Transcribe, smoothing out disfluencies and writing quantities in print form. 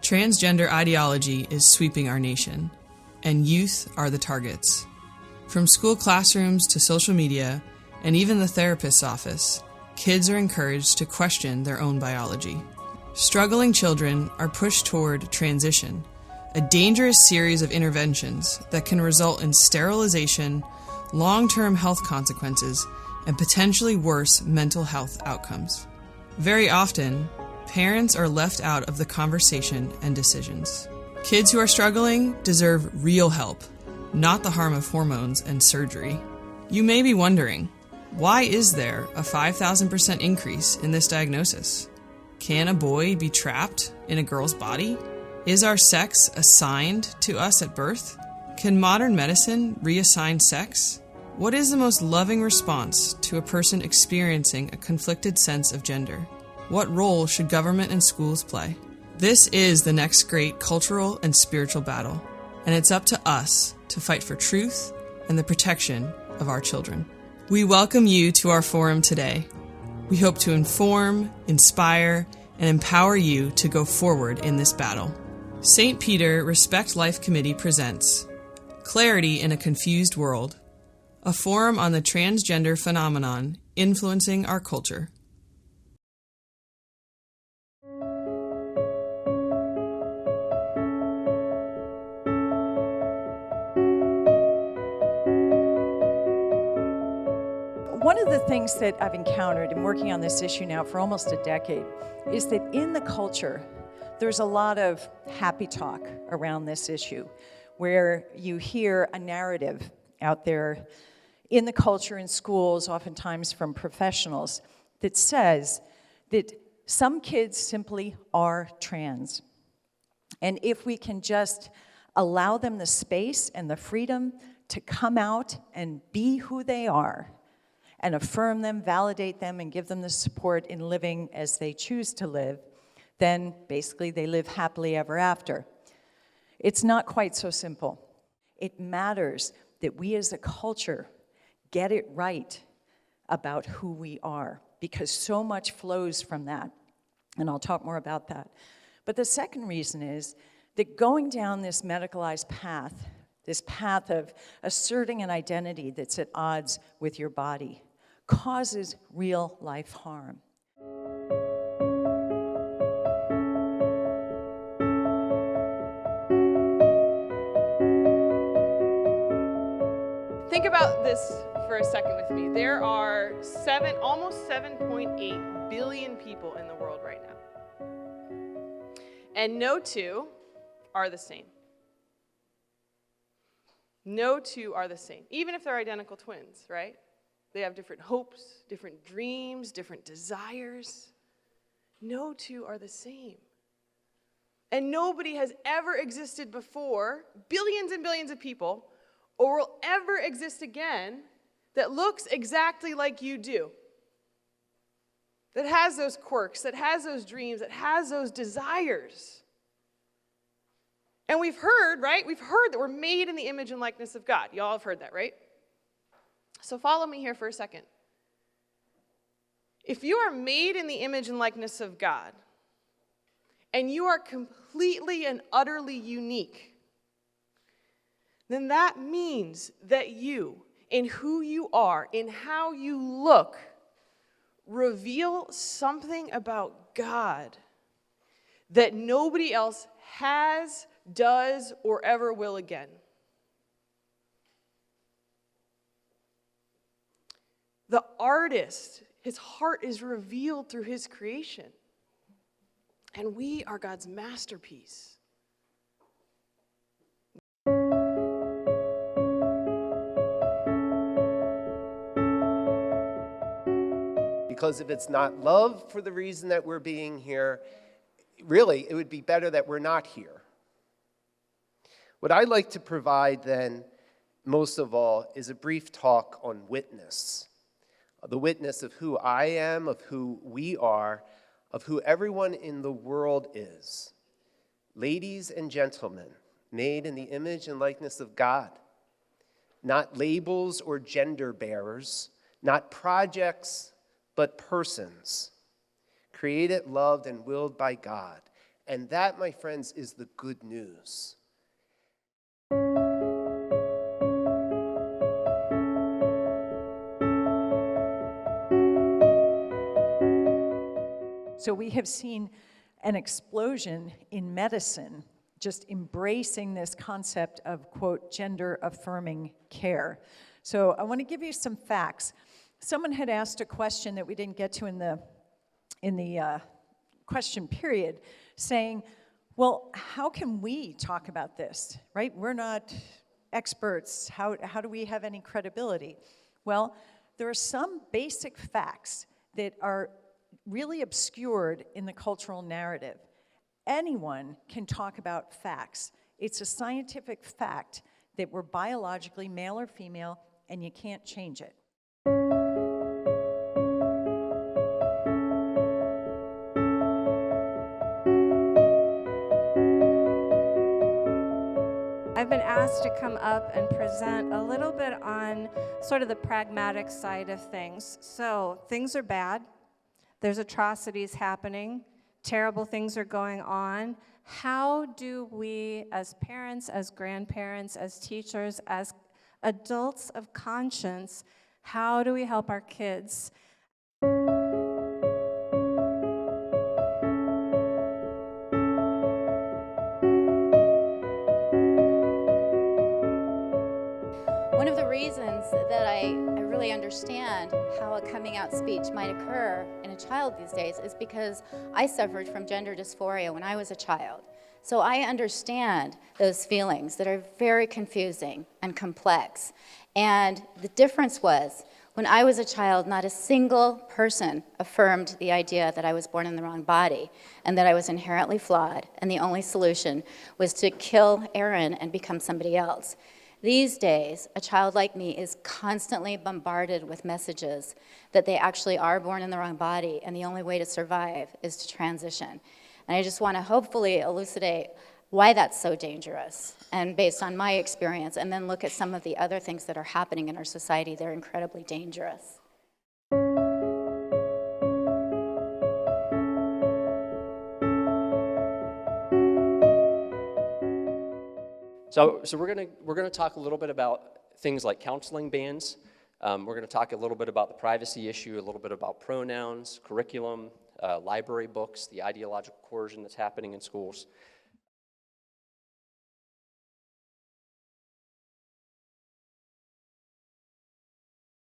Transgender ideology is sweeping our nation, and youth are the targets. From school classrooms to social media, and even the therapist's office, kids are encouraged to question their own biology. Struggling children are pushed toward transition, a dangerous series of interventions that can result in sterilization, long-term health consequences, and potentially worse mental health outcomes. Very often, parents are left out of the conversation and decisions. Kids who are struggling deserve real help, not the harm of hormones and surgery. You may be wondering, why is there a 5,000% increase in this diagnosis? Can a boy be trapped in a girl's body? Is our sex assigned to us at birth? Can modern medicine reassign sex? What is the most loving response to a person experiencing a conflicted sense of gender? What role should government and schools play? This is the next great cultural and spiritual battle, and it's up to us to fight for truth and the protection of our children. We welcome you to our forum today. We hope to inform, inspire, and empower you to go forward in this battle. St. Peter Respect Life Committee presents Clarity in a Confused World, a forum on the transgender phenomenon influencing our culture. One of the things that I've encountered in working on this issue now for almost a decade is that in the culture, there's a lot of happy talk around this issue, where you hear a narrative out there in the culture, in schools, oftentimes from professionals, that says that some kids simply are trans. And if we can just allow them the space and the freedom to come out and be who they are, and affirm them, validate them, and give them the support in living as they choose to live, then basically they live happily ever after. It's not quite so simple. It matters that we as a culture get it right about who we are, because so much flows from that, and I'll talk more about that. But the second reason is that going down this medicalized path, this path of asserting an identity that's at odds with your body, causes real life harm. Think about this for a second with me. There are almost 7.8 billion people in the world right now. And no two are the same. No two are the same, even if they're identical twins, right? They have different hopes, different dreams, different desires. No two are the same. And nobody has ever existed before, billions and billions of people, or will ever exist again, that looks exactly like you do. That has those quirks, that has those dreams, that has those desires. And we've heard, right? We've heard that we're made in the image and likeness of God. Y'all have heard that, right? So follow me here for a second. If you are made in the image and likeness of God, and you are completely and utterly unique, then that means that you, in who you are, in how you look, reveal something about God that nobody else has, does, or ever will again. The artist, his heart is revealed through his creation. And we are God's masterpiece. Because if it's not love for the reason that we're being here, really, it would be better that we're not here. What I'd like to provide then, most of all, is a brief talk on witness. The witness of who I am, of who we are, of who everyone in the world is. Ladies and gentlemen, made in the image and likeness of God. Not labels or gender bearers, not projects, but persons. Created, loved, and willed by God. And that, my friends, is the good news. So we have seen an explosion in medicine, just embracing this concept of, quote, gender-affirming care. So I want to give you some facts. Someone had asked a question that we didn't get to in the question period, saying, well, how can we talk about this, right? We're not experts. How do we have any credibility? Well, there are some basic facts that are really obscured in the cultural narrative. Anyone can talk about facts. It's a scientific fact that we're biologically male or female, and you can't change it. I've been asked to come up and present a little bit on sort of the pragmatic side of things. So things are bad. There's atrocities happening. Terrible things are going on. How do we, as parents, as grandparents, as teachers, as adults of conscience, how do we help our kids? One of the reasons that I really understand how a coming out speech might occur in a child these days is because I suffered from gender dysphoria when I was a child. So I understand those feelings that are very confusing and complex. And the difference was, when I was a child, not a single person affirmed the idea that I was born in the wrong body and that I was inherently flawed, and the only solution was to kill Aaron and become somebody else. These days, a child like me is constantly bombarded with messages that they actually are born in the wrong body, and the only way to survive is to transition. And I just want to hopefully elucidate why that's so dangerous, and based on my experience, and then look at some of the other things that are happening in our society that are incredibly dangerous. So we're gonna talk a little bit about things like counseling bans. We're gonna talk a little bit about the privacy issue, a little bit about pronouns, curriculum, library books, the ideological coercion that's happening in schools.